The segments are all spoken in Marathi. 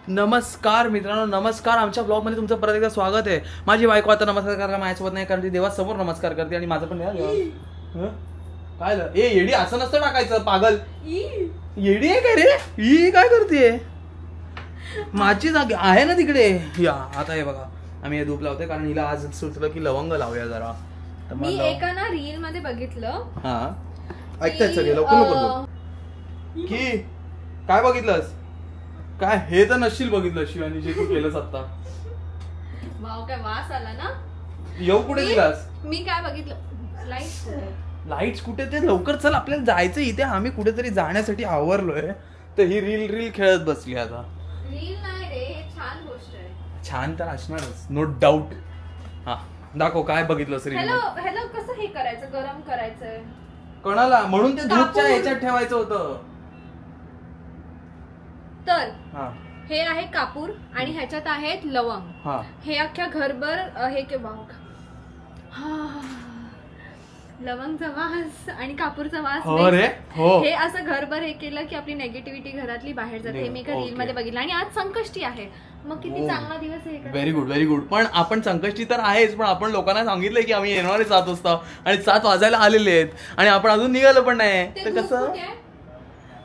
नमस्कार मित्रांनो, नमस्कार. आमच्या ब्लॉगमध्ये तुमचं परत एकदा स्वागत आहे. माझी बायको आता नमस्कार करायला माझ्यासोबत नाही, कारण ती देवासमोर नमस्कार करते आणि माझं पण काय ए येडी असं नसतं टाकायचं, पागल येडी आहे काय रे ही, काय करते? माझी जागी आहे ना तिकडे. या आता हे बघा, आम्ही हे धूप लावतोय कारण हिला आज सुचलं की लवंग लावूया जरा. मी एका ना रील मध्ये बघितलं. हा ऐकताय सगळे, लवकर लवकर की काय बघितलंस? काय हे तर नशील बघितलं शिवानी, जे तू केलंस आता. वाव, काय वास आला ना. येऊ कुठे गेलास? मी काय बघितलं, लाईट्स कुठे? ते लवकर चल, आपल्याला जायचं इथे. आम्ही कुठेतरी जाण्यासाठी आवरलोय, तर ही रील खेळत बसली. आता रील नाही रे, छान गोष्ट आहे. छान तर असणारच, नो डाऊट. हा दाखव काय बघितलंस रील. हॅलो कसं हे करायचं, गरम करायचंय कोणाला? म्हणून ते दूधच्या ह्याच्यात ठेवायचं होतं. तर हे आहे कापूर आणि ह्याच्यात आहेत लवंग. हे अख्ख्या घरभर हे के वाव, लवंगचा वास आणि कापूरचा वास. हे असं घरभर हे केलं की आपली नेगेटिव्हिटी घरातली बाहेर जाते. हे मी एका रील मध्ये बघितलं. आणि आज संकष्टी आहे, मग किती चांगला दिवस आहे. Very good, very good. पण आपण संकष्टी तर आहेच, पण आपण लोकांना सांगितलंय की आम्ही येणारे 7 वाजता आणि 7 वाजायला आलेले आहेत आणि आपण अजून निघालो पण नाही. तर कसं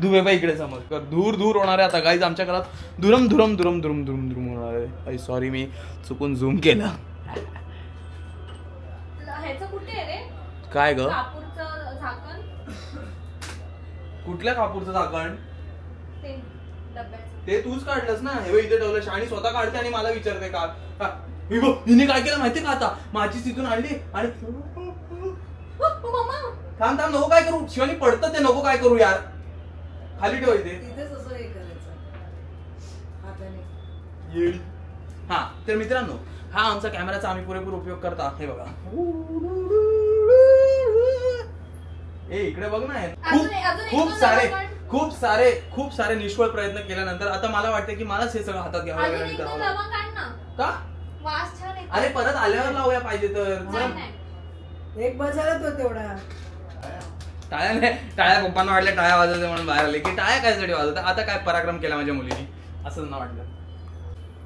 धुवे बाई इकडे समज धूर धूर होणार आहे आता. गाईज आमच्या घरात धुरम धुरम धुरम धुरम धुरम धुरम होणार आहे. सॉरी, मी चुकून झूम केलं. काय ग? कुठल्या कापूरचं झाकण? ते तूच काढलंस ना. हे इथे ठेवलं. शाणी स्वतः काढते आणि मला विचारते का. हिने काय केलं माहितीये का? आता माझीच तिथून आणली आणि थांब थांब, नको काय करू. शिवानी पडतं ते, नको काय करू यार. खाली ठेवायचे. हा तर मित्रांनो, हा आमचा कॅमेराचा आम्ही पुरेपूर उपयोग करता. हे बघा, ए इकडे बघ ना. खूप सारे निष्फळ प्रयत्न केल्यानंतर आता मला वाटतं की मलाच हे सगळं हातात घ्यावं लागेल. का? अरे परत आल्यावर लावूया पाहिजे तर. एक बजाला तो तेवढा. टाळ्या पप्पांना वाटल्या टाळ्या वाजवते म्हणून बाहेर आले की टाळ्या कायसाठी वाजवतात. आता काय पराक्रम केला माझ्या मुलीने, असं ना वाटलं.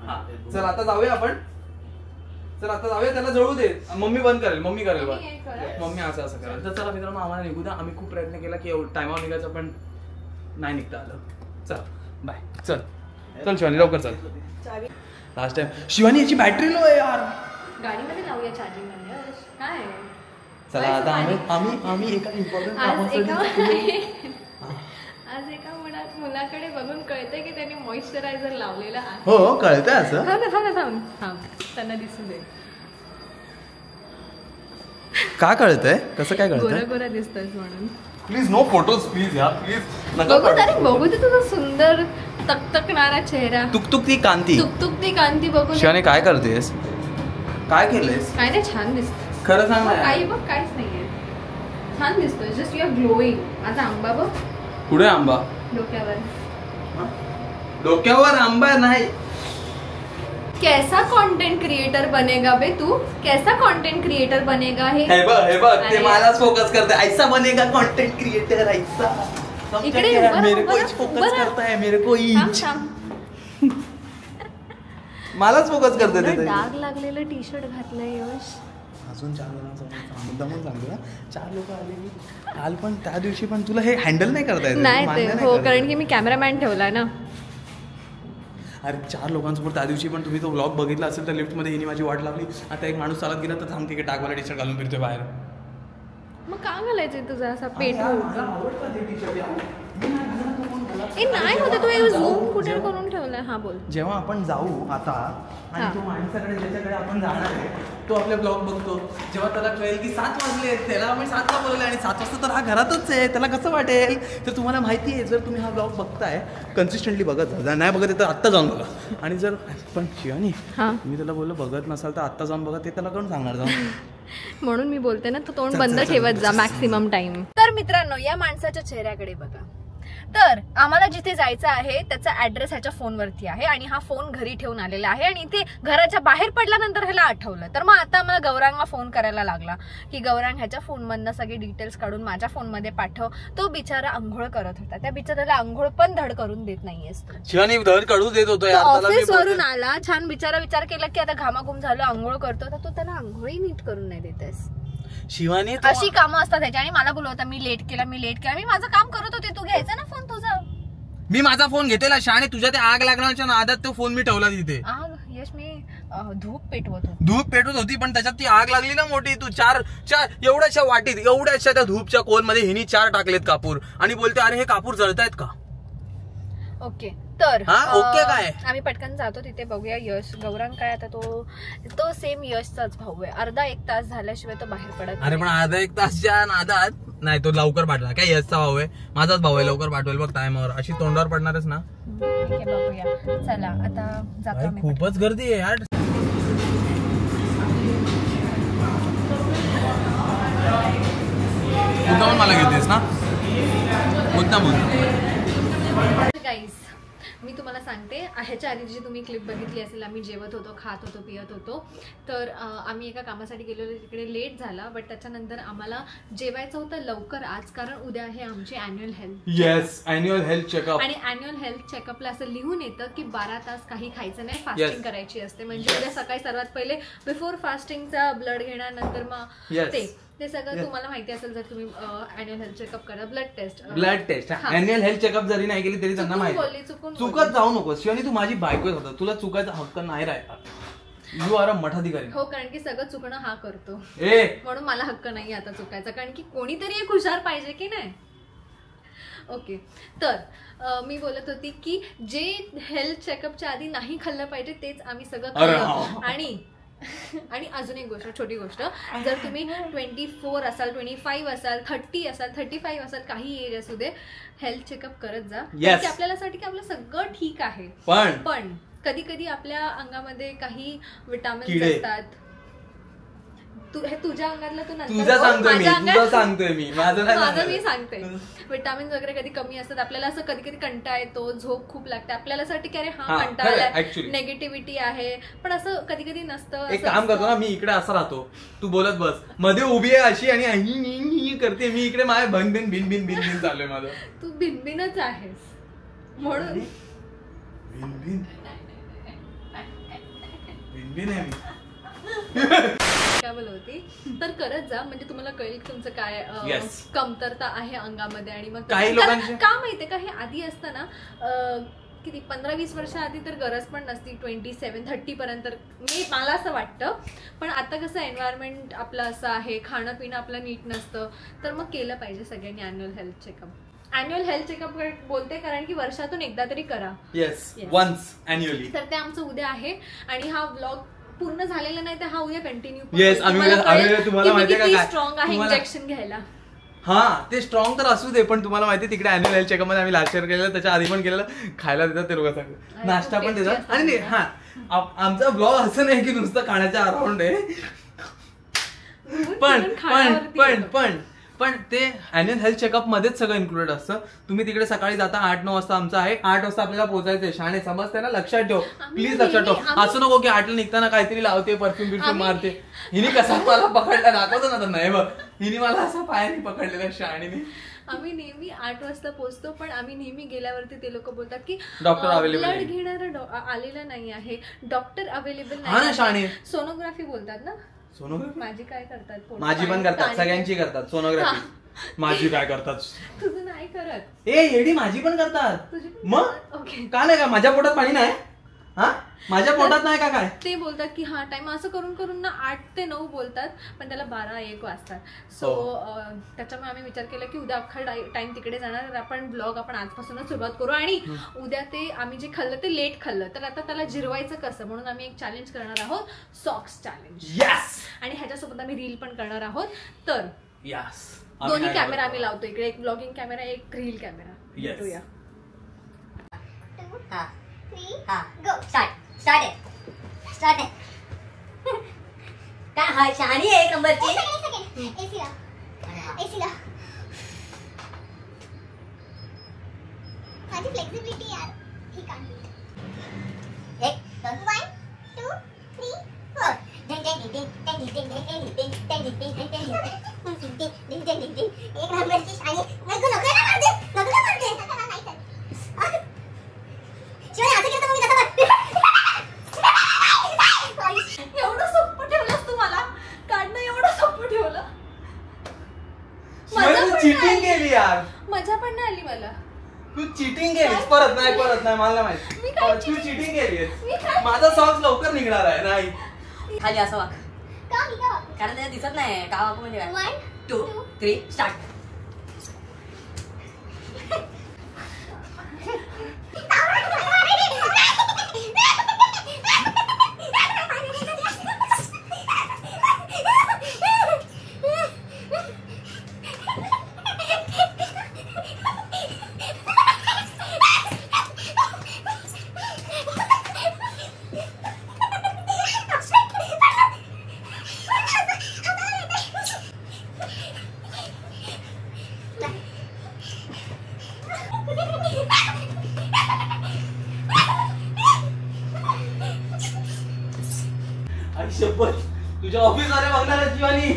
हा चल आता जाऊया आपण. चल आता जाऊया, त्याला जळू दे. मम्मी बंद करेल, मम्मी करेल. मम्मी असं करेल. तर चला मित्रांनो, आम्हाला निघू द्या. आम्ही खूप प्रयत्न केला की टायमावर निघायचं, पण नाही निघता आलं. चल बाय. चल चल शिवानी, लवकर चल. लास्ट टाइम शिवानी याची बॅटरी लो आहे यार. गाडीमध्ये लावूया चार्जिंग मध्ये. काय चला आता आम्ही एका इम्पॉर्टंट आज एका मुलाकडे बघून कळतंय की त्यांनी मॉइश्चरायझर लावलेला आहे. हो कळतंय असं. थांब त्यांना दिसू दे. का कळतंय? कसं काय कळतंय? गोरा गोरा दिसतोय म्हणून. प्लीज नो फोटोज प्लीज यार, प्लीज. बघू दे तुझा सुंदर तकतकणारा चेहरा. तुकतुकती कांती बघून. शिवानी काय करतेस? काय केलंयस? काय नाही, छान दिसतोय. खरं सांग ना. काही बघ, काहीच नाहीये, छान दिसतोय. Just you are glowing. आता आंबा बघ. कुठे आंबा? डोक्यावर आंबा नाही. कैसा कंटेंट क्रिएटर बनेगा बे तू? कैसा कंटेंट क्रिएटर बनेगा? हे बघ ते मलाच फोकस करते. ऐसा बनेगा कंटेंट क्रिएटर, ऐसा. इकडे मेरे को फोकस करता है, मेरे को मलाच फोकस करते. ते डाग लागलेलं टी शर्ट घातलंय यश. अजून 4 जणांचा मुद्दामून सांगतो ना. 4 लोक आलेली काल, पण त्या दिवशी पण तुला हे हँडल नाही करता येत. नाही हो, कारण की मी कॅमेरामॅन ठेवलाय ना. अरे 4 लोकांसोबत त्या दिवशी पण तुम्ही तो व्लॉग बघितला असेल तर लिफ्टमध्ये हिने माझी वाट लावली. आता एक माणूस चालत गेला तर सांगते की टाकवाला टी शर्ट घालून फिरतोय बाहेर. मग का घालायचं तुझा असा पेट? नाही होते. तू झूम कुठे करून ठेवलाय? हा बोल. जेव्हा आपण जाऊ आता आणि तो माणसाकडे ज्याच्याकडे आपण जाणार आहे तो आपले ब्लॉग बघतो, जेव्हा त्याला कळेल की 7 वाजले, त्याला आम्ही 7 ला बोलवले आणि 7 वाजता तर हा घरातच आहे, त्याला कसं वाटेल? तर तुम्हाला माहिती आहे, जर तुम्ही हा ब्लॉग बघताय कन्सिस्टंटली बघत जा. नाही बघत तर आत्ता जाऊन बघा. आणि जर पण शिवानी मी त्याला बोललो बघत नसाल तर आत्ता जाऊन बघा, ते त्याला कोण सांगणार जाऊन? म्हणून मी बोलते ना, तो तोंड बंद ठेवत जा मॅक्सिमम टाइम. तर मित्रांनो, या माणसाच्या चेहऱ्याकडे बघा. तर आम्हाला जिथे जायचं आहे त्याचा ऍड्रेस ह्याच्या फोनवरती आहे आणि हा फोन घरी ठेवून आलेला आहे आणि ते घराच्या बाहेर पडल्यानंतर ह्याला आठवलं. तर मग आता आम्हाला गौरांगला फोन करायला लागला की गौरांग ह्याच्या फोनमधनं सगळे डिटेल्स काढून माझ्या फोनमध्ये पाठव. तो बिचारा आंघोळ करत होता, त्या बिचाराला आंघोळ पण धड करून देत नाहीयेस धड काढू देत होतो. ऑफिस वरून आला, छान बिचारा विचार केला की आता घामाघूम झालं, आंघोळ करतो, तर तू त्याला आंघोळही नीट करून नाही देतेस. शिवानी अशी कामं असतात त्याची. आणि मला बोलवता मी लेट केला, मी माझं काम करत होते, तू घ्यायचा ना फोन तुझा. मी माझा फोन घेतलेला शाणे, तुझ्या ते आग लागण्याच्या नादात तो फोन मी ठेवला तिथे. यश मी धूप पेटवत होती पण त्याच्यात ती आग लागली ना मोठी. तू चार एवढ्याशा वाटीत एवढ्याशा त्या धूपच्या कोलमध्ये हिनी 4 टाकलेत कापूर आणि बोलते अरे हे कापूर जळतायत का. ओके तर ओके काय आम्ही पटकन जातो तिथे, बघूया. यश गौरांग काय आता तो सेम यशचाच भाऊ आहे. अर्धा 1 तास झाल्याशिवाय तो बाहेर पडत. अरे पण अर्धा 1 तासच्या नादात नाही, तो लवकर पाठला. काय यशचा भाऊ आहे, माझाच भाऊ आहे, लवकर पाठवेल बघ टायमावर. अशी तोंडावर पडणारच ना. बघूया, चला आता जातो. खूपच गर्दी आहे यार. मुद्दाम मला घेतेस ना, मुद्दाम. गाईज मी तुम्हाला सांगते, ह्याच्या आधी जी तुम्ही क्लिप बघितली असेल, आम्ही जेवत होतो, खात होतो, पियत होतो. तर आम्ही एका कामासाठी गेलेलो, तिकडे लेट झाला. बट त्याच्यानंतर आम्हाला जेवायचं होतं लवकर आज, कारण उद्या आहे आमची अॅन्युअल हेल्थ चेकअप. आणि अॅन्युअल हेल्थ चेकअपला असं लिहून येतं की 12 तास काही खायचं नाही, फास्टिंग करायची असते. म्हणजे उद्या सकाळी सर्वात पहिले बिफोर फास्टिंगचा ब्लड घेणार, नंतर मग ते सगळं तुम्हाला माहिती असेल जर तुम्ही अॅन्युअल हेल्थ चेकअप करा. Blood test annual health checkup जरी नाही केली तरी त्यांना माहिती. चुकत जाऊ नको शिवानी, तू माझी बायकोच होता, तुला चुकायचा हक्क नाही राहिला. यू आर अ मठाधिकारी. हो, कारण की सगळं चुकणं हा करतो, म्हणून मला हक्क नाही आता चुकायचा, कारण की कोणीतरी एक हुशार पाहिजे की नाही. ओके, तर मी बोलत होती की जे हेल्थ चेकअपच्या आधी नाही खाल्लं पाहिजे तेच आम्ही सगळं खाल्लं. आणि अजून एक गोष्ट, छोटी गोष्ट, जर तुम्ही 24 असाल, 25 असाल, 30 असाल, 35 असाल, काही एज असू दे, हेल्थ चेकअप करत जा. आपल्याला वाटतं की आपलं सगळं ठीक आहे, पण कधी कधी आपल्या अंगामध्ये काही विटामिन्स असतात. हे तुझ्या अंगातलं तू नंतर सांगतोय माझं मी सांगते. विटामिन्स वगैरे कधी कमी असतात, आपल्याला असं कधी कधी कंटाळा येतो, झोप खूप लागते, आपल्याला असं वाटतं की अरे कंटाळा, नेगेटिव्हिटी आहे, पण असं कधी कधी नसतं. एक काम करतो ना, मी इकडे असं राहतो, तू बोलत बस, मध्ये उभी आहे अशी आणि करते, मी इकडे माझ्या भिन भिन भिन भिन भिन चालू आहे माझं. तू भिनभिनच आहेस म्हणून भिन आहे मी. काय बोलवती, तर करत जा, म्हणजे तुम्हाला कळेल तुमचं काय कमतरता आहे अंगामध्ये. आणि मग काही लोकांचे का माहितीये का, हे आधी असतं ना, किती 15-20 वर्ष आधी तर गरज पण नसती, 27-30 पर्यंत मला असं वाटतं. पण आता कसं एन्व्हायरमेंट आपलं असं आहे, खाणं पिणं आपलं नीट नसतं, तर मग केलं पाहिजे सगळ्यांनी annual health checkup. Annual health checkup बोलते कारण की वर्षातून एकदा तरी करा. Once annually. तर ते आमचं उद्या आहे आणि हा व्लॉग पूर्ण झालेला नाही तर हा उद्या कंटिन्यू. तुम्हाला माहिती का स्ट्रॉंग आहे इंजेक्शन घ्यायला. ते स्ट्रॉंग तर असू दे, पण तुम्हाला माहिती तिकडे अॅन्युअल हेल्थ चेकअप मध्ये आम्ही लास्ट इयर केलेलं, त्याच्या आधी पण केलेलं, खायला देतात ते लोक, नाश्ता पण देतात. आणि आमचा ब्लॉग असं नाही की नुसतं खाण्याच्या अराउंड आहे, पण ते अॅन्युअल हेल्थ चेकअप मध्येच सगळं इन्क्लुडेड असतं. तुम्ही तिकडे सकाळी जाता, 8-9 वाजता आमचं आहे, 8 वाजता आपल्याला पोहोचायचंय. शाणे समजते ना, लक्षात ठेव, प्लीज लक्षात ठेव. असं नको की 8ला निघताना काहीतरी लावते, परफ्यूम बिरफ्यूम मारते. हिने कसा मला पकडला दाखवतो ना, नाही बघ, हिने मला असं पायाने पकडलेलं शाणीने. आम्ही नेहमी 8 वाजता पोहोचतो, पण आम्ही नेहमी गेल्यावरती ते लोक बोलतात की डॉक्टर अवेलेबल, ब्लड घेणारा आलेला नाही आहे, डॉक्टर अवेलेबल नाही. सोनोग्राफी बोलतात ना, सोनोग्राफी माझी काय करतात, माझी पण करतात, सगळ्यांची करतात सोनोग्राफी. माझी काय करतात, तुझं नाही करत. येडी माझी पण करतात. मग का नाही का, माझ्या पोटात पाणी नाही, माझ्या पोटात नाही का काय. ते बोलतात की हा टाइम असं करून करून ना 8 ते 9 बोलतात, पण त्याला 12-1 वाजतात. सो त्याच्यामुळे आम्ही विचार केला की उद्या अख्खा टाइम तिकडे जाणार, तर आपण ब्लॉग आपण आजपासूनच सुरुवात करू. आणि उद्या ते आम्ही जे खाल्लं ते लेट खाल्लं, तर आता त्याला जिरवायचं कसं, म्हणून आम्ही एक चॅलेंज करणार आहोत, सॉक्स चॅलेंज. आणि ह्याच्यासोबत आम्ही रील पण करणार आहोत. तर दोन्ही कॅमेरा आम्ही लावतो इकडे, एक ब्लॉगिंग कॅमेरा, एक रील कॅमेरा. भेटूया. Go. Start it. काय शहाणी आहे एक नंबरची. AC ला. माझी फ्लेक्सिबिलिटी यार. ही काढ. 1 2 1 2 3 4. एक नंबरची शाणी. नको नको ना मारते. नको ना मारते. शिवानी असं केलं तर मग कसं एवढं सोपं ठेवलंस तू मला. काढणं एवढं सोपं ठेवलं. चीटिंग केली यार. मजा पण नाही आली मला. तू चीटिंग केलीस. परत नाही मला नाही माहिती. तू चीटिंग केलीस. माझा सॉक्स लवकर निघणार आहे. नाही खाली असं वाक. का मी का कारण त्याला दिसत नाही का वाकू म्हणजे 1 2 3 स्टार्ट. आई शपथ तुझ्या ऑफिस वाले बघणार आहेत शिवानी.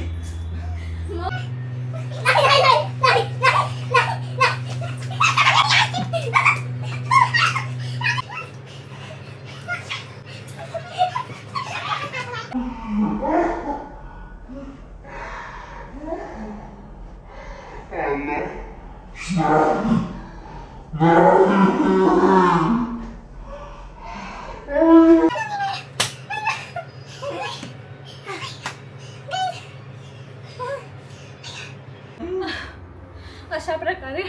अशा प्रकारे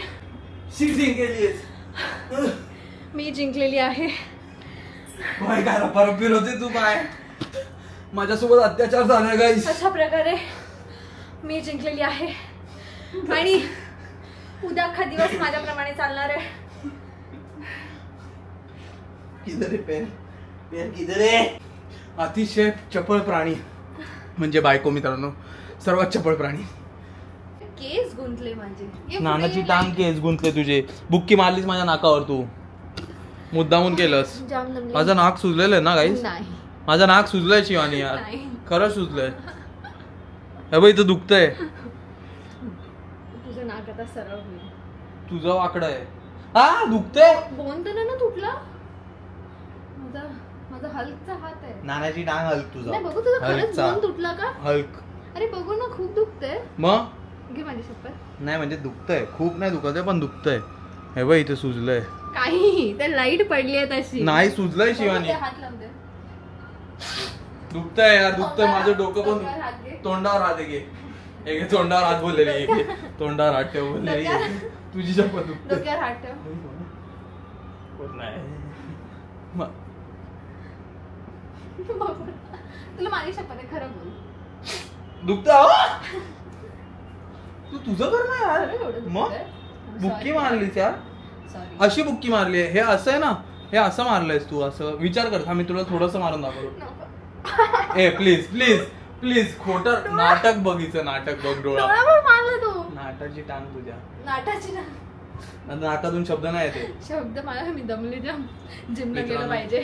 चीटिंग केलीस. मी जिंकलेली आहे. काय काय परफिर होते तू. काय माझ्यासोबत अत्याचार झाला गाईस. अशा प्रकारे मी जिंकलेली आहे आणि उद्या अख्खा दिवस माझ्याप्रमाणे चालणार आहे. किधर आहे पेन. पेन किधर आहे. अतिशय चपळ प्राणी म्हणजे बायको. मित्रांनो सर्वात चपळ प्राणी. केस गुंतले माझे. ये नानाची पुढे टांग केस गुंतले तुझे. बुक्की मारलीस माझ्या नाकावर तू. मुद्दामून केलंस. जाम दमले. माझं नाक सुजलेलं आहे ना गाईस. नाही माझं नाक सुजलंय शिवानी यार. नाही. खरंच सुजलंय. हे बघ इथं दुखतंय. तुझं नाक आता सरळ होईल. तुझं वाकडं आहे. हा दुखतंय. बोन तर ना तुटला. माझा माझा हल्कचा हात आहे. नानाची टांग हल्क तुझा. नाही बघू तुझा खरंच हल्कचा. बोन तुटला का. हल्क. अरे बघू ना खूप दुखतंय. मग घे माझी शपथ. नाही म्हणजे दुखतंय. खूप नाही दुखत आहे पण दुखतंय. हे बघ इथं सुजलंय. काही तर लाईट पडली आहे तशी. नाही सुजलंय शिवानी. हात लावून दे. दुखतंय यार. दुखतंय माझं डोकं तोंडावर हात घे. पण. तोंडावर हात घे. एक तोंडावर हात बोललेली एक तोंडावर हात ठेव बोललेली. तुझी शपथ दुखतंय. डोक्यावर हात ठेव. नाही. तुला माझी शपथ आहे खरं बोल. दुखत. तू तुझं कर ना यार. खरं एवढं मग दुखतंय? बुक्की मारलीस यार. Sorry. अशी बुक्की मारली आहे. हे असं आहे ना. हे असं मारलंयस तू. असं विचार कर. मी तुला थोडस मारून दाखवतो. नको. ए प्लीज प्लीज प्लीज. खोटं नाटक बघितलं. नाटक बघ. डोळा डोळ्यावर मारला तू. नाटाची टांग तुझ्या. नाटाची ना. नाकातून शब्द नाही येते. शब्द मला मी दमले जाम. जिमला गेलं मित्रांनो, पाहिजे.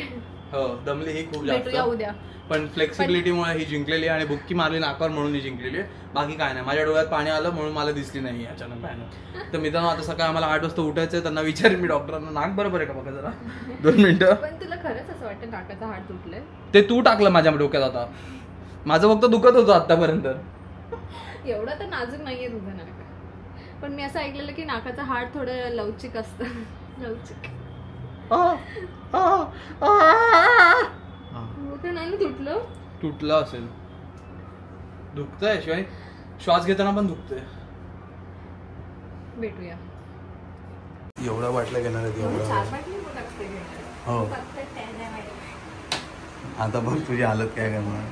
हो दमली ही खूप भेटूया जास्त. उद्या. पण फ्लेक्सिबिलिटीमुळे ही जिंकलेली आणि बुक्की मारली नाकावर म्हणून ही जिंकलेली आहे. बाकी काय नाही. माझ्या डोळ्यात पाणी आलं म्हणून मला दिसली नाही अचानक भयानक. तर मित्रांनो आता सकाळी आम्हाला 8 वाजता उठायचंय. त्यांना विचारेन मी डॉक्टरांना नाक बरोबर आहे का बघा जरा 2 मिनिटं. पण तुला खरंच असं वाटतं नाकाचा हाड तुटलंय. ते तू टाकलं माझ्या डोक्यात. आता माझं फक्त दुखत होतं आतापर्यंत. एवढं तर नाजूक नाहीये तुझं नाक. पण मी असं ऐकलेलं की नाकाचं हाड थोडं लवचिक असतं. लवचिक. ते नाही ना तुटलं. तुटलं असेल. दुखतंय शिवाय. श्वास घेताना पण दुखतंय. भेटूया. एवढा बाटल्या घेणार आहे. 4 बाटली मग लागते घ्यायला. हो. फक्त 10 नाही माहिती. आता बघ तुझी हालत काय करणार.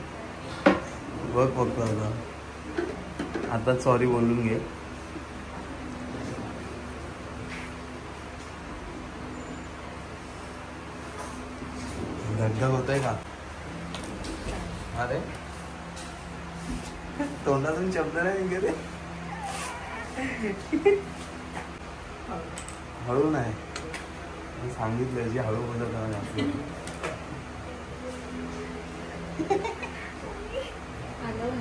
बघ फक्त आता सॉरी बोलून घे. धगधग होतंय का. अरे तोंडातून शब्द नाही गेले. हळू नाही. सांगितलं जी हळू बोलत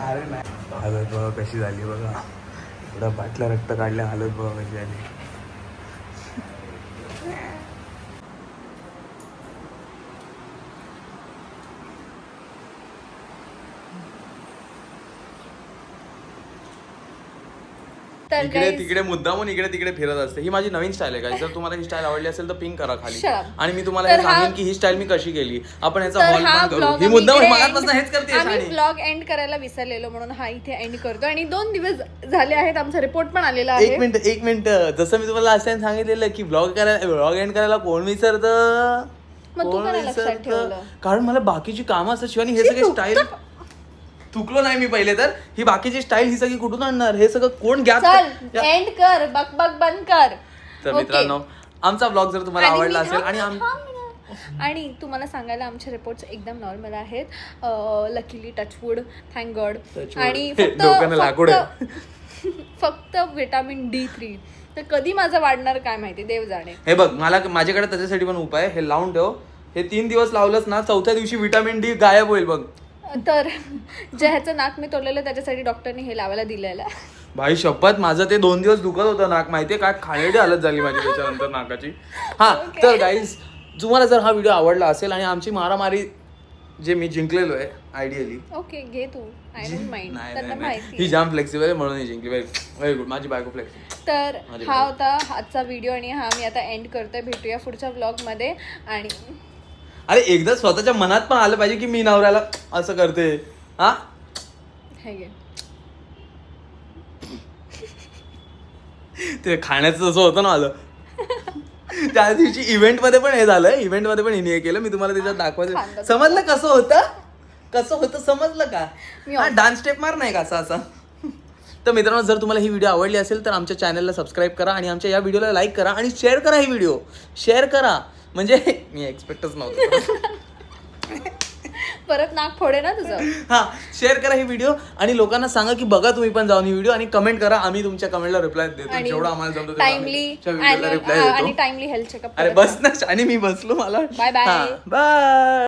अरे नाही हालत बघा कशी झाली बघा एवढा बाटल्या रक्त काढल्या हालत बघा कशी झाली तर इकडे guys, तिकडे मुद्दामून इकडे तिकडे फिरत असते. ही माझी नवीन स्टाईल आहे. जर तुम्हाला ही स्टाईल आवडली असेल तर पिंक करा खाली Shut up. आणि मी तुम्हाला तर हे सांगेन की ही स्टाईल मी कशी केली. आपण याचा हॉल पण करू. ही मुद्दाम मगापासून हेच करते. आम्ही ब्लॉग एंड करायला विसरलेलो म्हणून हा इथे एंड करतो आणि 2 दिवस झाले आहेत आमचा रिपोर्ट पण आलेला आहे. एक मिनिट जसं मी तुम्हाला लास्ट टाइम सांगितलेलं की ब्लॉग एंड करायला कोण विसरतं. मग तू काय लक्षात ठेवलं? कारण मला बाकीची कामं असतात शिवानी हे सगळे स्टाईल चुकलो नाही मी पहिले तर ही बाकीची स्टाईल ही सगळी कुठून आणणार हे सगळं कोण चल एंड कर बक बंद कर. तर मित्रांनो आमचा ब्लॉग जर तुम्हाला आवडला असेल आणि तुम्हाला सांगायला आमचे रिपोर्ट्स एकदम नॉर्मल आहेत. लकीली टचवूड थँक गॉड आणि फक्त विटामिन D3 तर कधी माझं वाढणार काय माहिती देव जाणे. हे बघ मला माझ्याकडे त्याच्यासाठी पण उपाय हे लावून ठेव. हे 3 दिवस लावलंच ना 4थ्या दिवशी विटामिन D गायब होईल बघ. तर जे ह्याचं नाक मी तोडलेलं त्याच्यासाठी डॉक्टरने हे लावायला दिलेलं. भाई शपथ माझं ते 2 दिवस दुखत होतं नाक माहितीये काय खाण्याची हालत झाली माझी त्याच्यानंतर नाकाची. हा तर गाईज तुम्हाला जर हा व्हिडिओ आवडला असेल आणि आमची मारामारी जे मी जिंकलेलो आहे आयडियली ओके घे तू आय डोंट माइंड त्यांना ही माहिती जाम फ्लेक्सिबल आहे म्हणून ही जिंकली. व्हेरी गुड माझी बायको फ्लेक्सिबल. तर हा होता आजचा व्हिडिओ आणि हा मी आता एंड करतोय. भेटूया पुढच्या व्लॉग मध्ये. आणि अरे एकदा स्वतःच्या मनात पण आलं पाहिजे की मी नवऱ्याला असं करते. हा हे घे ते खाण्याचं जसं होतं ना माझं त्या दिवशी इव्हेंट मध्ये पण हे झालं. इव्हेंट मध्ये पण हिने हे केलं. मी तुम्हाला त्याच्यात दाखवायचं समजलं कसं होतं समजलं का. डान्स स्टेप मार नाही का असा. तर मित्रांनो जर तुम्हाला ही व्हिडिओ आवडली असेल तर आमच्या चॅनलला सबस्क्राईब करा आणि आमच्या या व्हिडिओला लाईक करा आणि शेअर करा. ही व्हिडिओ शेअर करा म्हणजे मी एक्सपेक्टच नव्हतं. परत नाक फोडे ना तुझं. हा शेअर करा ही व्हिडिओ आणि लोकांना सांगा की बघा तुम्ही पण जाऊन ही व्हिडिओ आणि कमेंट करा. आम्ही तुमच्या कमेंटला रिप्लाय देतो जेवढं आम्हाला जमतं टाइमली रिप्लाय देतो. आणि टाइमली हेल्थ चेकअप. अरे बस ना आणि मी बसलो मला बाय बाय. बाय.